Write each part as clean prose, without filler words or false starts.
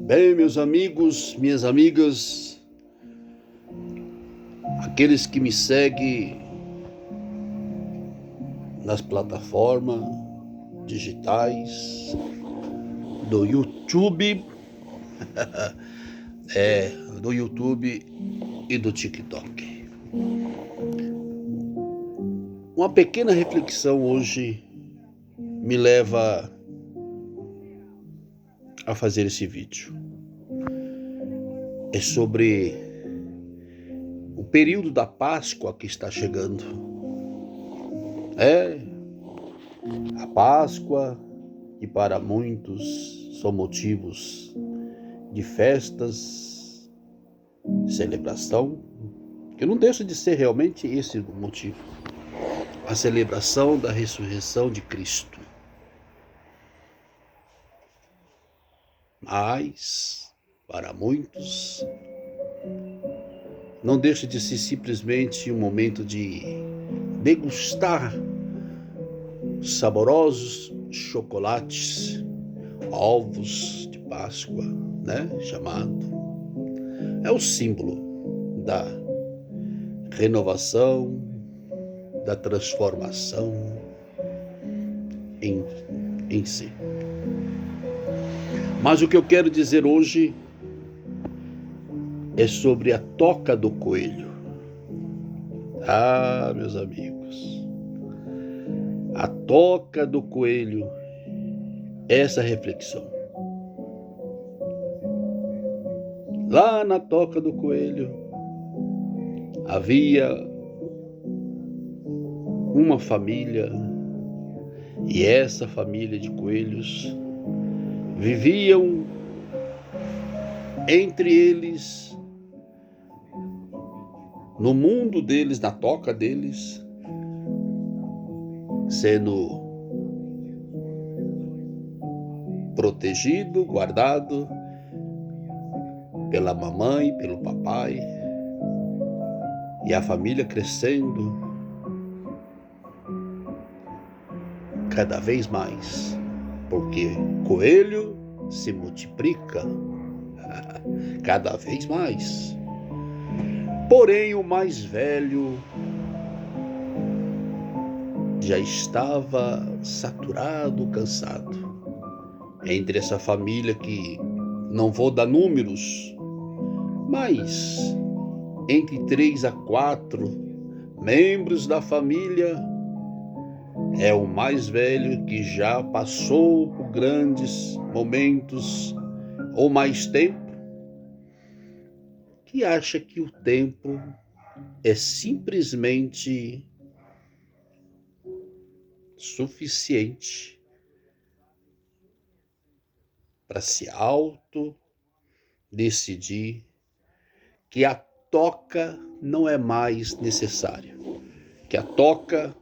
Bem, meus amigos, minhas amigas, aqueles que me seguem nas plataformas digitais do YouTube, do YouTube e do TikTok. Uma pequena reflexão hoje me leva a fazer esse vídeo. É sobre o período da Páscoa que está chegando. A Páscoa, que para muitos são motivos de festas, de celebração, que não deixa de ser realmente esse o motivo. A celebração da ressurreição de Cristo. Mas, para muitos, não deixa de ser simplesmente um momento de degustar saborosos chocolates, ovos de Páscoa, chamado. É o símbolo da renovação, da transformação em si. Mas o que eu quero dizer hoje é sobre a toca do coelho. Meus amigos, a toca do coelho, essa reflexão. Lá na toca do coelho havia uma família, e essa família de coelhos viviam entre eles, no mundo deles, na toca deles, sendo protegido, guardado pela mamãe, pelo papai, e a família crescendo cada vez mais, porque coelho se multiplica cada vez mais. Porém, o mais velho já estava saturado, cansado. Entre essa família que não vou dar números, mas entre 3 a 4 membros da família, é o mais velho que já passou por grandes momentos ou mais tempo, que acha que o tempo é simplesmente suficiente para se decidir que a toca não é mais necessária, que a toca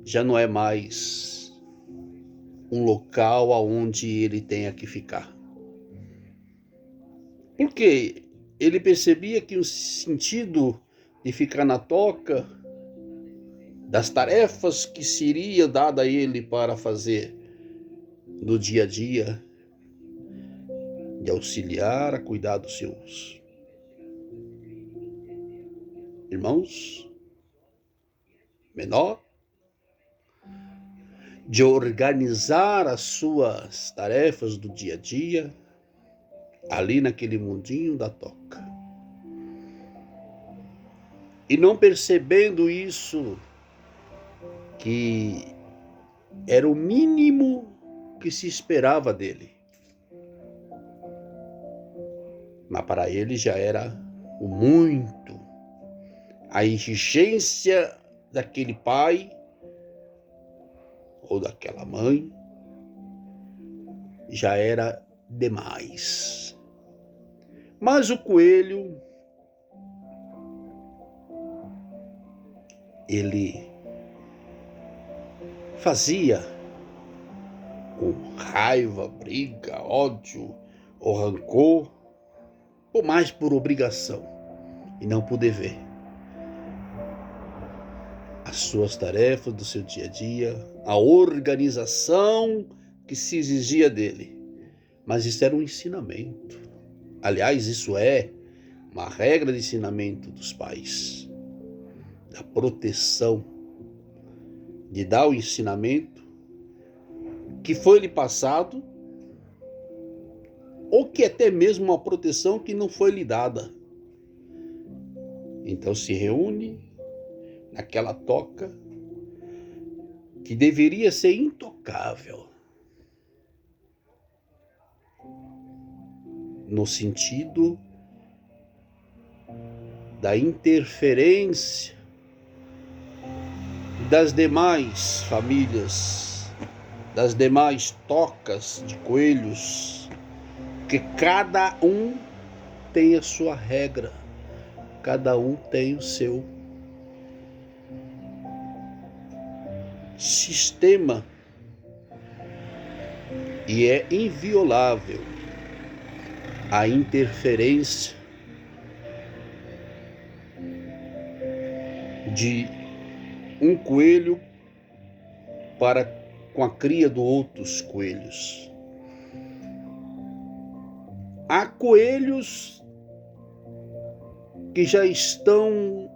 já não é mais um local aonde ele tenha que ficar. Porque ele percebia que o sentido de ficar na toca, das tarefas que seria dada a ele para fazer no dia a dia, de auxiliar a cuidar dos seus irmãos menor, de organizar as suas tarefas do dia a dia, ali naquele mundinho da toca. E não percebendo isso, que era o mínimo que se esperava dele. Mas para ele já era o muito. A exigência daquele pai ou daquela mãe já era demais. Mas o coelho, ele fazia com raiva, briga, ódio ou rancor, ou mais por obrigação e não por dever. As suas tarefas do seu dia a dia, a organização que se exigia dele, Mas isso era um ensinamento. Aliás, isso é uma regra de ensinamento dos pais, da proteção, de dar o ensinamento que foi lhe passado, ou que até mesmo uma proteção que não foi lhe dada. Então se reúne naquela toca que deveria ser intocável, no sentido da interferência das demais famílias, das demais tocas de coelhos, que cada um tem a sua regra, cada um tem o seu sistema, e é inviolável a interferência de um coelho para com a cria de outros coelhos. Há coelhos que já estão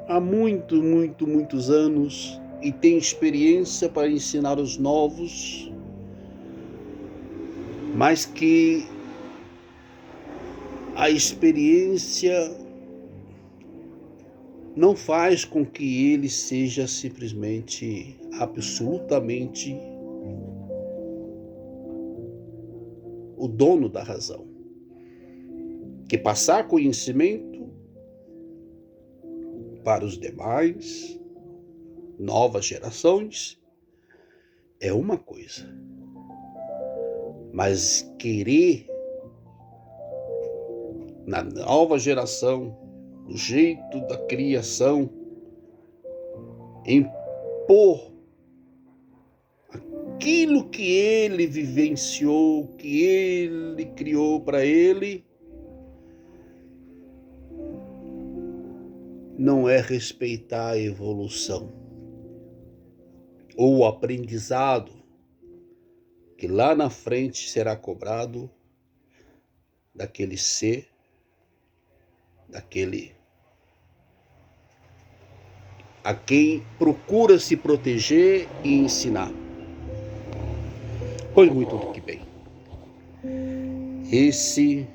há muitos anos e têm experiência para ensinar os novos, mas que a experiência não faz com que ele seja simplesmente, absolutamente o dono da razão. Que passar conhecimento para os demais, novas gerações, é uma coisa. Mas querer, na nova geração, do jeito da criação, impor aquilo que ele vivenciou, que ele criou para ele, não é respeitar a evolução ou o aprendizado que lá na frente será cobrado daquele ser, daquele a quem procura se proteger e ensinar. Pois muito que bem. Esse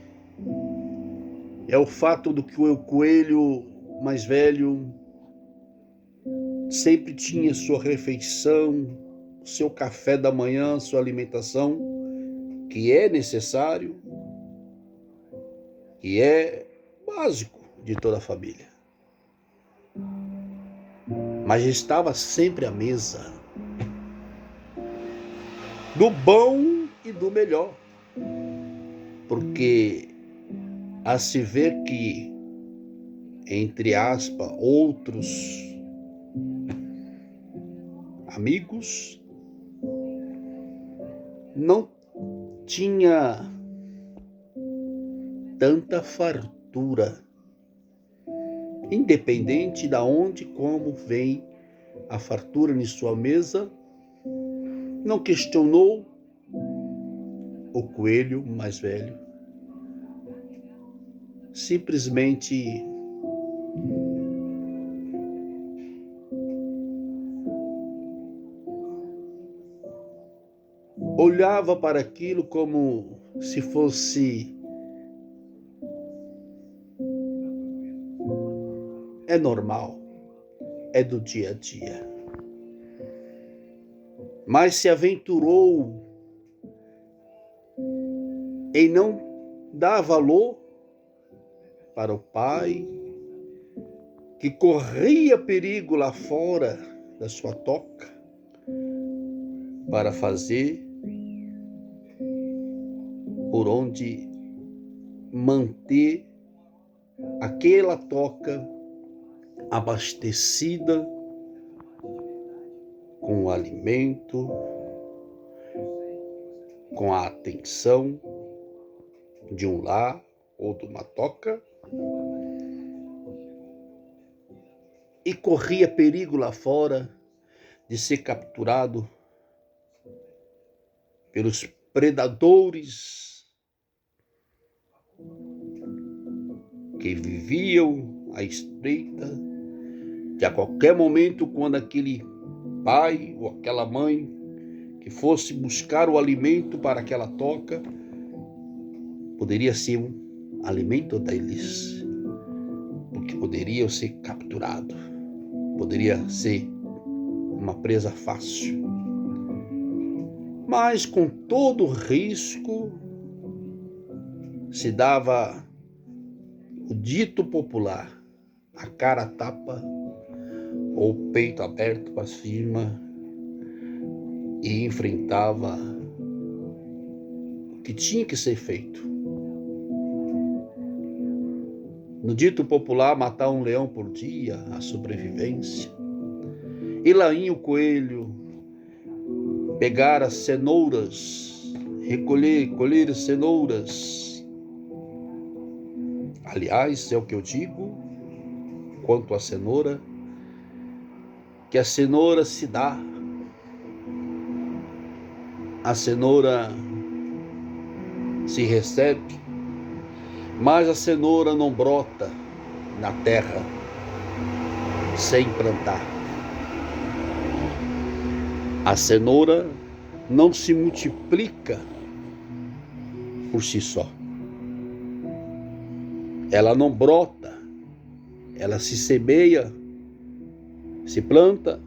é o fato do que o coelho mais velho sempre tinha sua refeição, seu café da manhã, sua alimentação, que é necessário, que é básico de toda a família. Mas estava sempre à mesa, do bom e do melhor, porque a se ver que, entre aspas, outros amigos não tinha tanta fartura, independente da onde, como vem a fartura em sua mesa, não questionou o coelho mais velho, simplesmente olhava para aquilo como se fosse é normal, é do dia a dia. Mas se aventurou em não dar valor para o pai, que corria perigo lá fora da sua toca, para fazer por onde manter aquela toca abastecida com o alimento, com a atenção de um lar ou de uma toca, e corria perigo lá fora de ser capturado pelos predadores que viviam à espreita de a qualquer momento, quando aquele pai ou aquela mãe que fosse buscar o alimento para aquela toca, poderia ser um alimento deles, porque poderiam ser capturados, poderia ser uma presa fácil. Mas com todo risco se dava o dito popular, a cara tapa ou o peito aberto para cima, e enfrentava o que tinha que ser feito. No dito popular, matar um leão por dia, a sobrevivência. E Lainho Coelho pegar as cenouras, colher cenouras. Aliás, é o que eu digo quanto à cenoura, que a cenoura se dá, a cenoura se recebe, mas a cenoura não brota na terra sem plantar. A cenoura não se multiplica por si só. Ela não brota, ela se semeia, se planta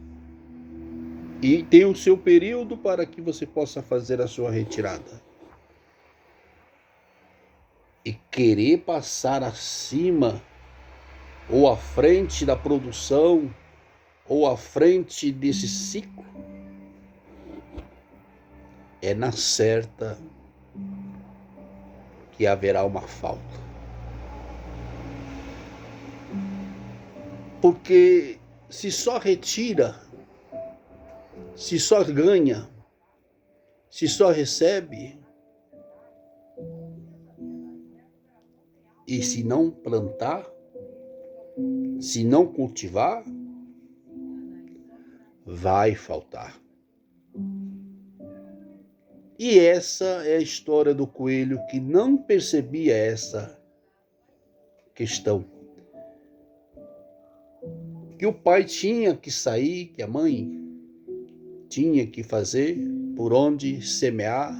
e tem o seu período para que você possa fazer a sua retirada. E querer passar acima ou à frente da produção ou à frente desse ciclo, é na certa que haverá uma falta. Porque se só retira, se só ganha, se só recebe, e se não plantar, se não cultivar, vai faltar. E essa é a história do coelho que não percebia essa questão. Que o pai tinha que sair, que a mãe tinha que fazer por onde semear,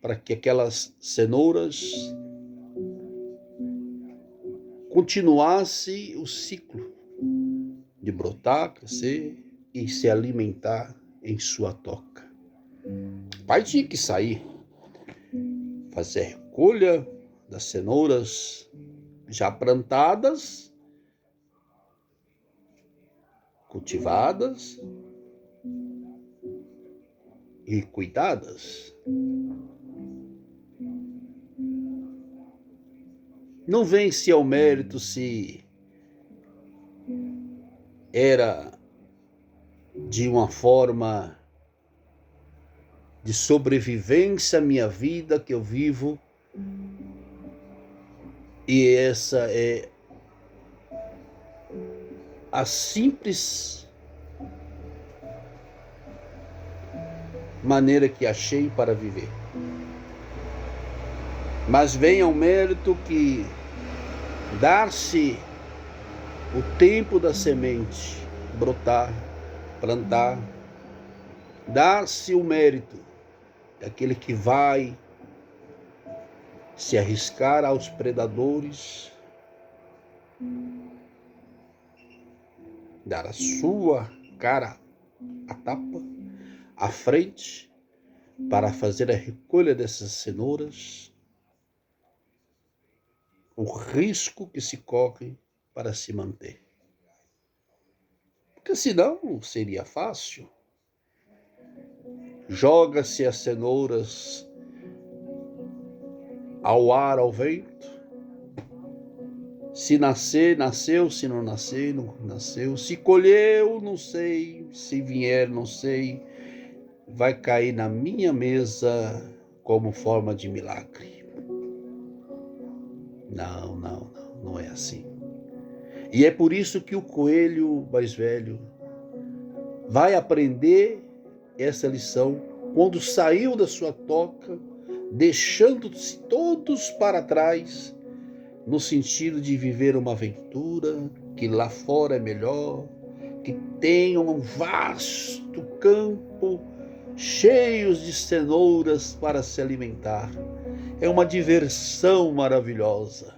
para que aquelas cenouras continuasse o ciclo de brotar, crescer e se alimentar em sua toca. O pai tinha que sair, fazer a recolha das cenouras já plantadas, cultivadas e cuidadas. Não vem-se ao mérito se era de uma forma de sobrevivência a minha vida que eu vivo, e essa é a simples maneira que achei para viver. Mas vem ao mérito que dar-se o tempo da semente brotar, plantar, dar-se o mérito daquele que vai se arriscar aos predadores, dar a sua cara a tapa, à frente, para fazer a recolha dessas cenouras, o risco que se corre para se manter. Porque senão seria fácil. Joga-se as cenouras ao ar, ao vento. Se nascer, nasceu. Se não nascer, não nasceu. Se colheu, não sei. Se vier, não sei. Vai cair na minha mesa como forma de milagre. Não é assim. E é por isso que o coelho mais velho vai aprender essa lição quando saiu da sua toca, deixando-se todos para trás, no sentido de viver uma aventura, que lá fora é melhor, que tem um vasto campo cheios de cenouras para se alimentar. É uma diversão maravilhosa.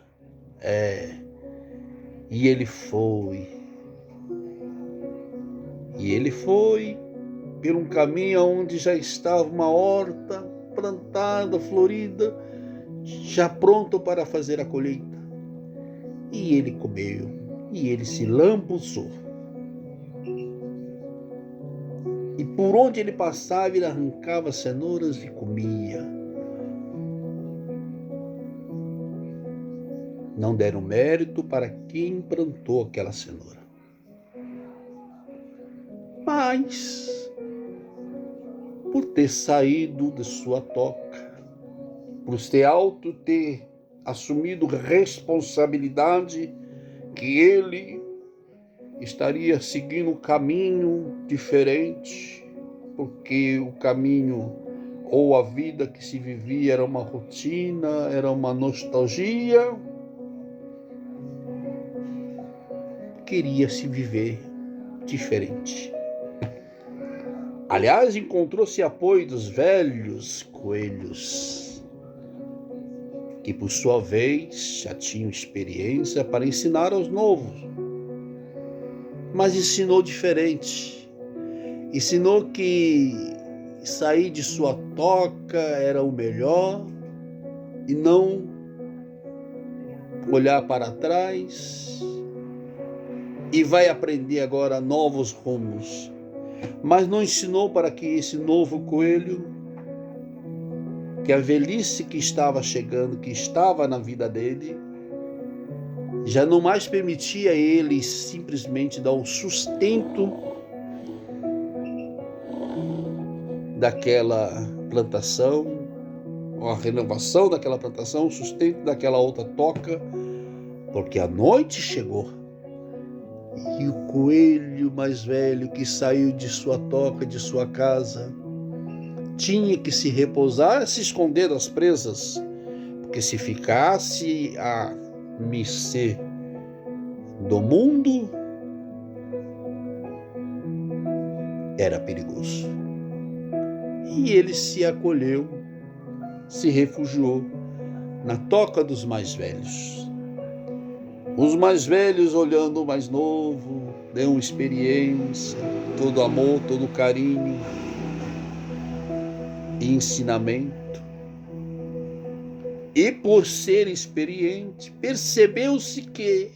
E ele foi. E ele foi por um caminho onde já estava uma horta plantada, florida, já pronto para fazer a colheita. E ele comeu, e ele se lambuzou. E por onde ele passava, ele arrancava cenouras e comia. Não deram mérito para quem plantou aquela cenoura. Mas, por ter saído de sua toca, por ter assumido responsabilidade que ele estaria seguindo um caminho diferente, porque o caminho ou a vida que se vivia era uma rotina, era uma nostalgia, queria se viver diferente. Aliás, encontrou-se apoio dos velhos coelhos, que por sua vez já tinham experiência para ensinar aos novos. Mas ensinou diferente. Ensinou que sair de sua toca era o melhor e não olhar para trás e vai aprender agora novos rumos. Mas não ensinou para que esse novo coelho, que a velhice que estava chegando, que estava na vida dele, já não mais permitia a ele simplesmente dar o sustento daquela plantação, ou a renovação daquela plantação, o sustento daquela outra toca, porque a noite chegou. E o coelho mais velho que saiu de sua toca, de sua casa, tinha que se repousar, se esconder das presas, porque se ficasse a mercê do mundo, era perigoso. E ele se acolheu, se refugiou na toca dos mais velhos. Os mais velhos olhando o mais novo, deu experiência, todo amor, todo carinho e ensinamento. E por ser experiente, percebeu-se que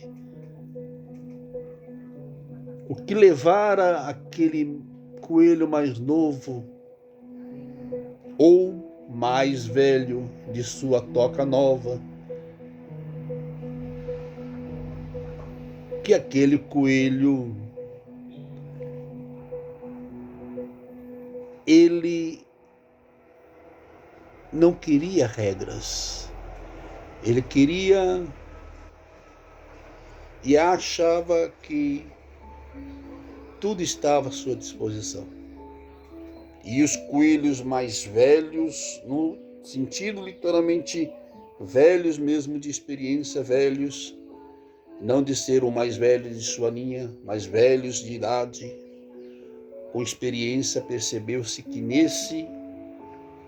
o que levara aquele coelho mais novo ou mais velho de sua toca nova, que aquele coelho, ele não queria regras, ele queria e achava que tudo estava à sua disposição. E os coelhos mais velhos, no sentido literalmente velhos mesmo, de experiência, velhos, não de ser o mais velho de sua linha, mas velhos de idade, com experiência, percebeu-se que nesse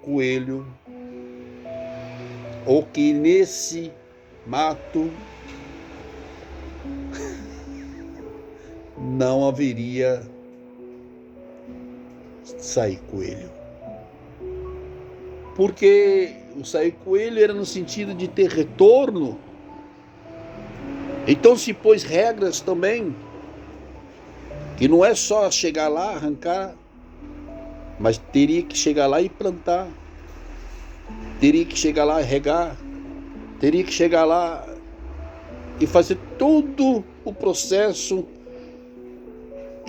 coelho, ou que nesse mato, não haveria sair coelho. Porque o sair coelho era no sentido de ter retorno. Então se pôs regras também, que não é só chegar lá, arrancar, mas teria que chegar lá e plantar, teria que chegar lá e regar, teria que chegar lá e fazer todo o processo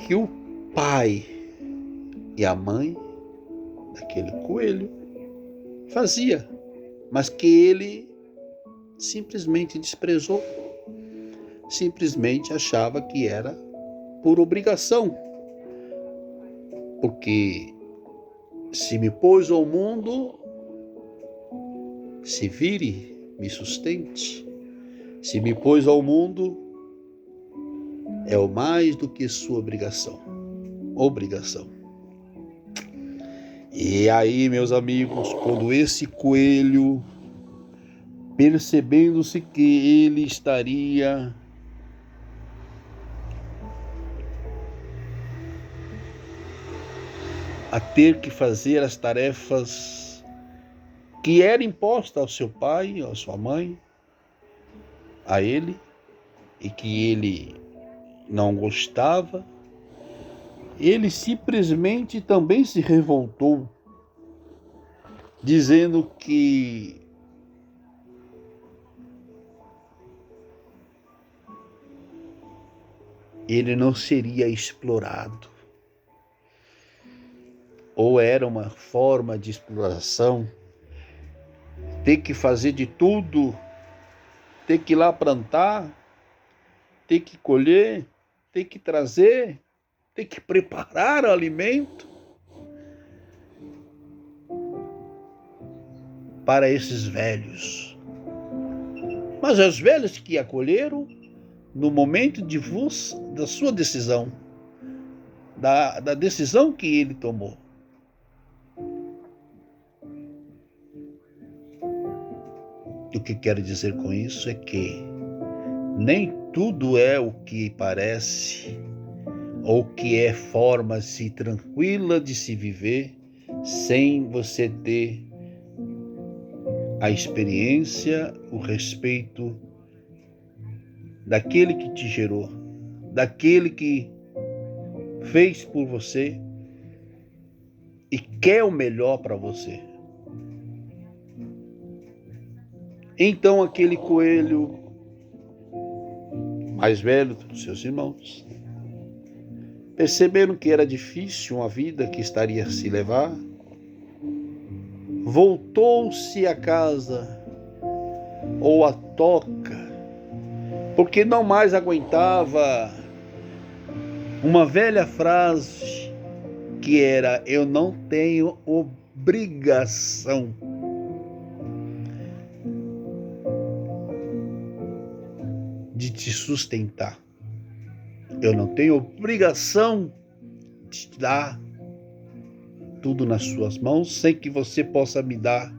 que o pai e a mãe daquele coelho fazia, mas que ele simplesmente desprezou, simplesmente achava que era por obrigação, porque Se me pôs ao mundo, se vire, me sustente. Se me pôs ao mundo, é o mais do que sua obrigação. Obrigação. E aí, meus amigos, quando esse coelho, percebendo-se que ele estaria a ter que fazer as tarefas que era imposta ao seu pai, à sua mãe, a ele, e que ele não gostava, ele simplesmente também se revoltou, dizendo que ele não seria explorado. Ou era uma forma de exploração, ter que fazer de tudo, ter que ir lá plantar, ter que colher, ter que trazer, ter que preparar o alimento para esses velhos. Mas os velhos que acolheram no momento da sua decisão, da decisão que ele tomou. O que quero dizer com isso é que nem tudo é o que parece, ou que é forma tranquila de se viver, sem você ter a experiência, o respeito daquele que te gerou, daquele que fez por você e quer o melhor para você. Então aquele coelho mais velho dos seus irmãos, perceberam que era difícil uma vida que estaria a se levar, voltou-se à casa ou à toca, porque não mais aguentava uma velha frase que era: eu não tenho obrigação de te sustentar. Eu não tenho obrigação de te dar tudo nas suas mãos sem que você possa me dar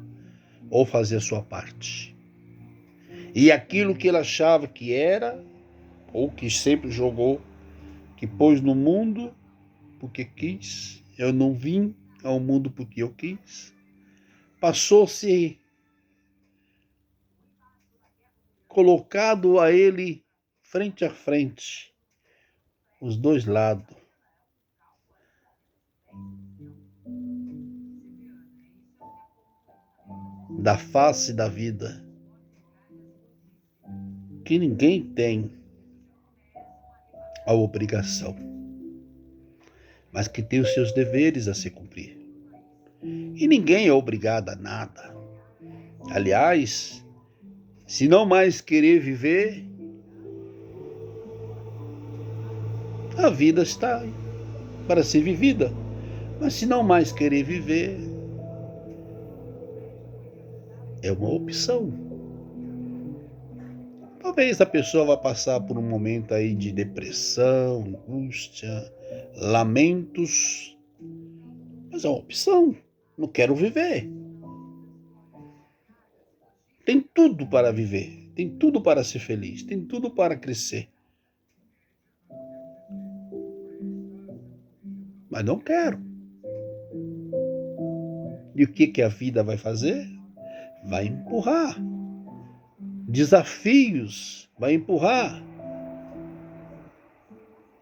ou fazer a sua parte. E aquilo que ele achava que era, ou que sempre jogou, que pôs no mundo porque quis, eu não vim ao mundo porque eu quis, passou-se colocado a ele frente a frente, os dois lados. Da face da vida, que ninguém tem a obrigação, mas que tem os seus deveres a se cumprir. E ninguém é obrigado a nada. Aliás, se não mais querer viver, a vida está para ser vivida. Mas se não mais querer viver, é uma opção. Talvez a pessoa vá passar por um momento aí de depressão, angústia, lamentos, mas é uma opção. Não quero viver. Tem tudo para viver, tem tudo para ser feliz, tem tudo para crescer. Mas não quero. E o que a vida vai fazer? Vai empurrar. Desafios, vai empurrar.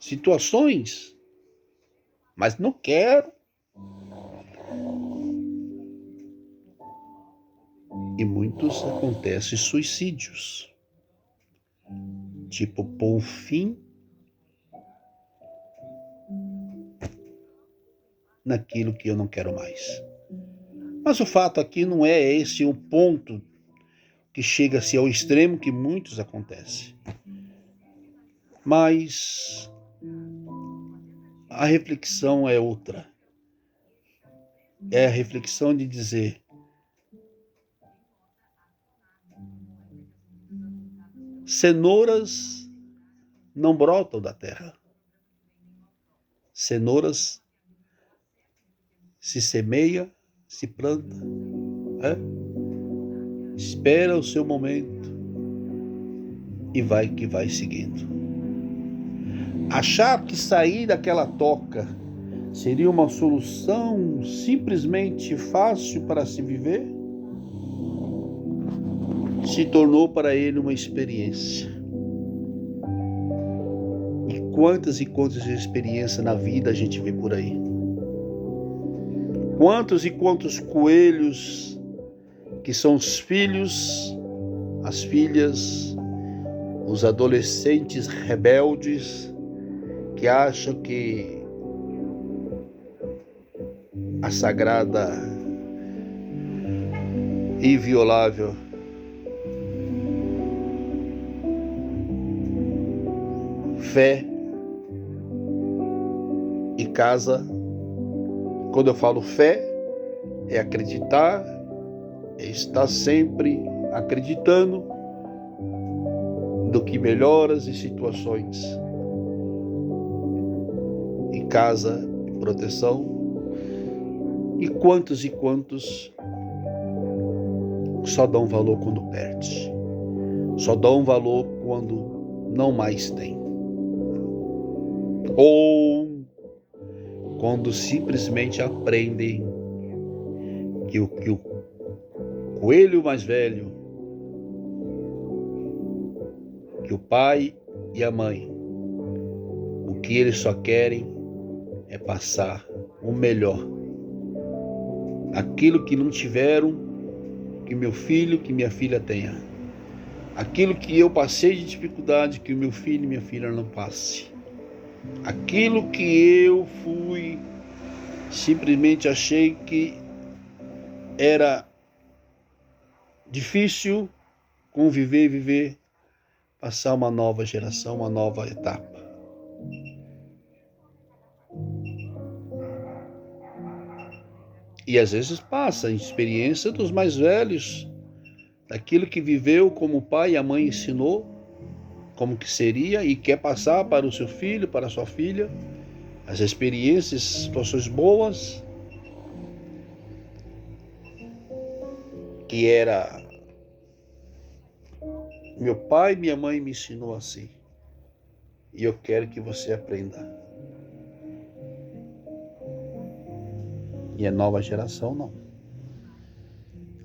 Situações. Mas não quero. E muitos acontecem suicídios. Tipo, pôr um fim naquilo que eu não quero mais. Mas o fato aqui não é esse o ponto que chega-se ao extremo que muitos acontecem. Mas a reflexão é outra. é a reflexão de dizer: cenouras não brotam da terra. Cenouras se semeia, se planta, espera o seu momento e vai seguindo. Achar que sair daquela toca seria uma solução simplesmente fácil para se viver, se tornou para ele uma experiência. E quantas experiências na vida a gente vê por aí? Quantos e quantos coelhos que são os filhos, as filhas, os adolescentes rebeldes que acham que a sagrada e inviolável fé e casa. Quando eu falo fé, é acreditar, é estar sempre acreditando do que melhora as situações. E casa e proteção. E quantos só dão valor quando perde. Só dão valor quando não mais tem. Ou quando simplesmente aprendem que o coelho mais velho, que o pai e a mãe, o que eles só querem é passar o melhor. Aquilo que não tiveram, que meu filho, que minha filha tenha. Aquilo que eu passei de dificuldade, que o meu filho e minha filha não passe. Aquilo que eu fui, simplesmente achei que era difícil conviver e viver, passar uma nova geração, uma nova etapa. E às vezes passa a experiência dos mais velhos, daquilo que viveu como o pai e a mãe ensinou, como que seria, e quer passar para o seu filho, para a sua filha, as experiências, situações boas, que era meu pai e minha mãe me ensinou assim, e eu quero que você aprenda. E a nova geração não.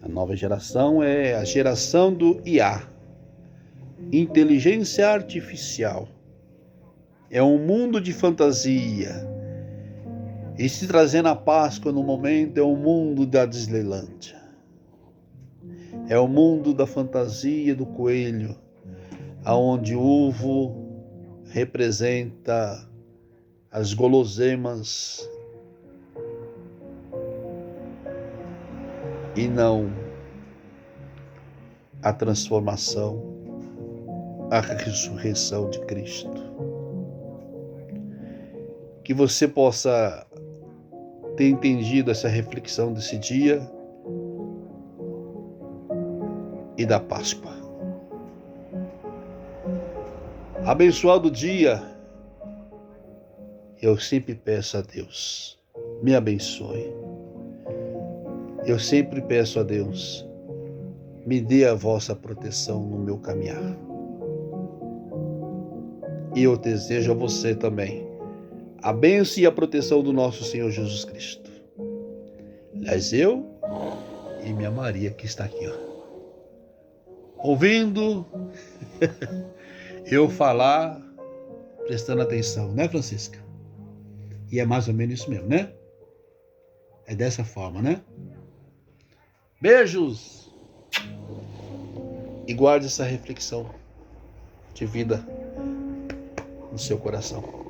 A nova geração é a geração do IA, inteligência artificial. É um mundo de fantasia. E se trazendo a Páscoa no momento, é o mundo da Disneylândia. É o mundo da fantasia do coelho, aonde o uvo representa as guloseimas e não a transformação, a ressurreição de Cristo. Que você possa ter entendido essa reflexão desse dia e da Páscoa. Abençoado dia, eu sempre peço a Deus, me abençoe. Eu sempre peço a Deus, me dê a vossa proteção no meu caminhar. E eu desejo a você também a bênção e a proteção do nosso Senhor Jesus Cristo. Aliás, eu e minha Maria que está aqui, ouvindo eu falar, prestando atenção, né, Francisca? E é mais ou menos isso mesmo, né? É dessa forma, né? Beijos! E guarde essa reflexão de vida no seu coração.